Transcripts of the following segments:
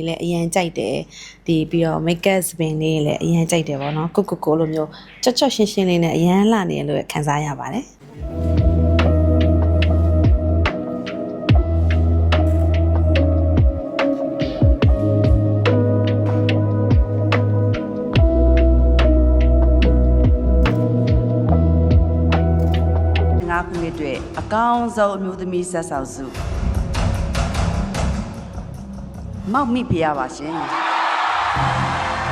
လည်းအရင်ကြိုက်တယ်ဒီပြီးတော့ makeup စပင်လေးလည်းအရင်ကြိုက်တယ်ပေါ့နော်ကိုလိုမျိုးချော့ချော့ရှင်းရှင်းလေးနဲ့အရင်လှနေလို့ခံစားရပါတယ်ခုနှစ်အတွက်အကောင်းဆုံးအမျိုးသမီးဆက်ဆောင်စုမောက်မိဖရပါရှင်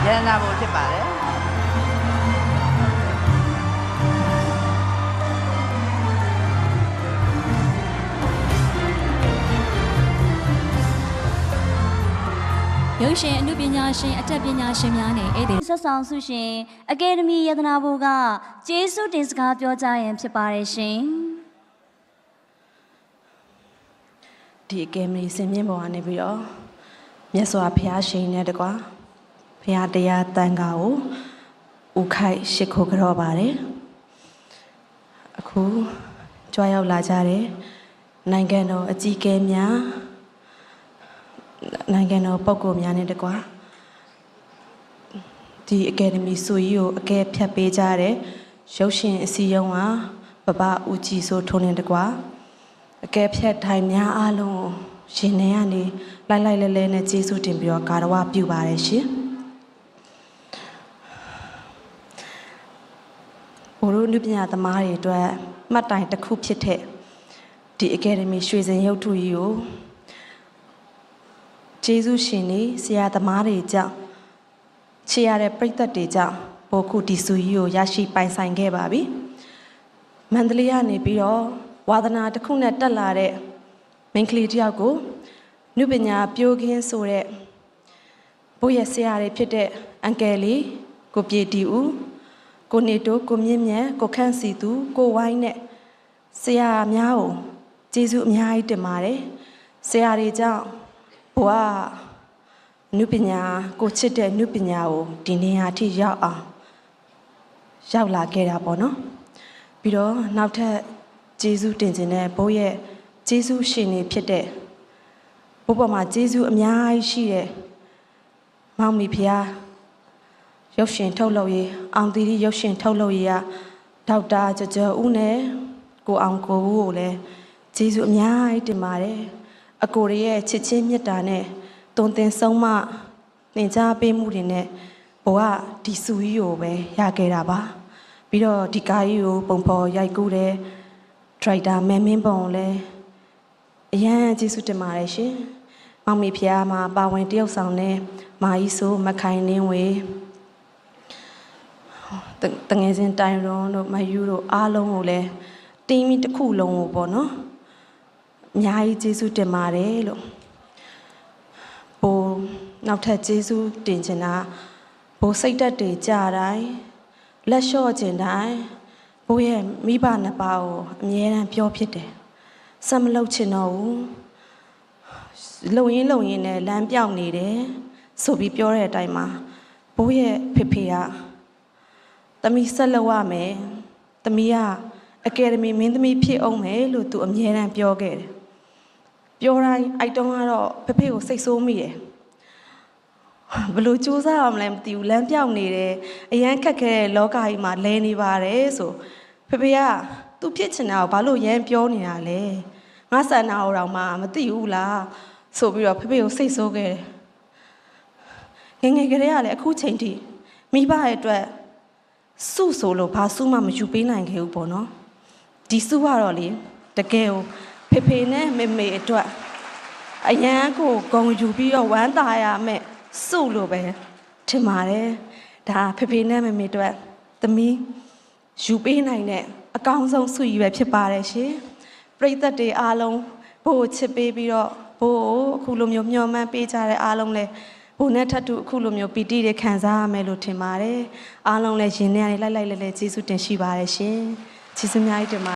ရတနာဘုံဖြစ်ပါတယ်ရုပ်ရှင်အနုပညာရှင်အတတ်ပညာရှင်များနဲ့ဧည့်သည်ဆက်ဆောင်စုရှင်အကယ်ဒမီယတနာဘုံကကျေးဇူးတင်စကားပြောကြရင်ဖြစ်ပါတယ်ရှင်ဒီအကယ်ဒမီစင်မြင့်ပေါ်ကနေပြီးတော့မြတ်စွာဘုရားရှင်နဲ့တကွာဘုရားတရားတန်ခါကိုဥခိုက်ရှိခိုးကြော့ပါတယ်အခုကြွားရောက်လာကြတဲ့နိုင်ငံတော်အကြီးအကဲများနိုင်ငံတော်ပုဂ္ဂိုလ်များနဲ့တကွာဒီအကယ်ဒမီဆိုကြီးကိုအကဲဖြတ်ပေးကြတဲ့ရုပ်ရှင်အစည်းအရုံးကပပဦးကြည်ဆိုထုံးနေတကွာအကဲဖြတ်ထိုင်များအားလုံးရှင်နေရနေလိုက်လဲနဲ့ကျေးဇူးတင်ပြီးတော့ဂါရဝပြုပါတယ်ရှင်ဘိုးတို့လူပညာသမားတွေအတွက်မှတ်တိုင်တစ်ခုဖြစ်တဲ့ဒီအကယ်ဒမီရွှေစင်ရုပ်ထုကြီးကိုကျေးဇူးရှင်နေဆရာသမားတွေကြောင့်ချေရတဲ့ပရိသတ်တွေကြောင့်ပိုခုဒီစုကြီးကိုရရှိပိုင်ဆိုင်ခဲ့ပါပြီမန္တလေးကနေပြီးတော့ဝါသနာတစ်ခုနဲ့တက်လာတဲ့မိန်းကလေးတယောက်ကိုနုပညာပြိုးခင်းဆိုတဲ့ဘိုးရဲ့ဆရာတွေဖြစ်တဲ့အန်ကယ်လေးကိုပြေတီဦးကိုနေတိုးကိုမြင့်မြတ်ကိုခန့်စီသူကိုဝိုင်းနဲ့ဆရာများကိုကျေးဇူးအများကြီးတင်ပါတယ်ဆရာတွေကြောင့်ဘဝနုပညာကိုချစ်တဲ့နုပညာကိုဒီနေရာထိရောက်အောင်ရောက်လာခဲ့တာပေါ့နော်ပြီးတော့နောက်ထပ်ကျေးဇူးတင်ခြင်းနဲ့ဘိုးရဲ့ကျေးဇူးရှင်နေဖြစ်တဲ့ဘိုးပေါ်မှာကျေးဇူးအများကြီးရှိတဲ့မောင်မီဖျားရုပ်ရှင်ထုတ်လုပ်ရေးအောင်သီရိရုပ်ရှင်ထုတ်လုပ်ရေးကဒေါက်တာကျော်ဦးနဲ့ကိုအောင်ကိုဦးကိုလည်းကျေးဇူးအများကြီးတင်ပါတယ်အကိုရဲ့ချစ်ချင်းမြတ်တာနဲ့တုံသင်ဆုံးမသင်ကြားပေးမှုတွေနဲ့ဘဝဒီစုကြီးကိုပဲရခဲ့တာပါပြီးတော့ဒီကားကြီးကိုပုံဖော်ရိုက်ကူးတဲ့ဒရိုက်တာမင်းပုံလည်းအရန်ကျေးဇူးတင်ပါတယ်ရှင်မောင်မေဖျားမှာပါဝင်တရုတ်ဆောင်တဲ့မာကြီးဆိုမခိုင်နှင်းဝေတငယ်ချင်းတိုင်ရွန်တို့မယူတို့အားလုံးကိုလည်းတင်းပြီးတစ်ခုလုံးကိုပေါ့နော်အများကြီးကျေးဇူးတင်ပါတယ်လို့ဘိုးနောက်ထပ်ကျေးဇူးတင်ချင်တာဘိုးစိတ်သက်တွေကြတိုင်းလက်လျှော့ခြင်းတိုင်းဘိုးရဲ့မိဘနှစ်ပါးကိုအမြဲတမ်းပြောဖြစ်တယ်ဆက်မလုပ်ချင်တော့ဘူးလုံရင်းနဲ့လမ်းပြောင်းနေတယ်ဆိုပြီးပြောတဲ့အတိုင်းမှာဘိုးရဲ့ဖေကသမီးဆက်လုပ်ရမယ်သမီးကအကယ်ဒမီမင်းသမီးဖြစ်အောင်မယ်လို့သူအမြဲတမ်းပြောခဲ့တယ်ပြောတိုင်းအိုက်တုံးကတော့ဖေကိုစိတ်ဆိုးမိတယ်ဘလို့စူးစမ်းအောင်လဲမသိဘူးလမ်းပြောင်းနေတယ်အရန်ခက်ခဲတဲ့လောကကြီးမှာလဲနေပါတယ်ဆိုဖေကသူဖြစ်ချင်တာကိုဘာလို့ရမ်းပြောနေတာလဲငါဆန္ဒတော်မှမသိဘူးလားဆိုပြီးတော့ဖေကိုစိတ်ဆိုးခဲ့တယ်ငယ်ကလေးကလည်းအခုချိန်ထိမိဘရဲ့အတွက်စုဆိုလို့ဘာစုမှမယူပေးနိုင်ခဲ့ဘူးပေါ့နော်ဒီစုကတော့လေတကယ်ကိုဖေနဲ့မေအတွက်အရန်ကိုဂုံယူပြီးတော့ဝမ်းသာရမယ်စုလို့ပဲထင်ပါတယ်ဒါဖေနဲ့မေအတွက်သမီးယူပေးနိုင်တဲ့အကောင်းဆုံးစုကြီးပဲဖြစ်ပါတယ်ရှင်ပရိသတ်တွေအားလုံးဘို့ချစ်ပေးပြီးတော့ဘို့အခုလိုမျိုးမျှော်မှန်းပေးကြတဲ့အားလုံးလည်းဘို့နဲ့ထပ်တူအခုလိုမျိုးပီတိတွေခံစားရမယ်လို့ထင်ပါတယ်အားလုံးလည်းရင်ထဲကနေလိုက်လဲကျေးဇူးတင်ရှိပါတယ်ရှင်ကျေးဇူးအများကြီးတင်ပါ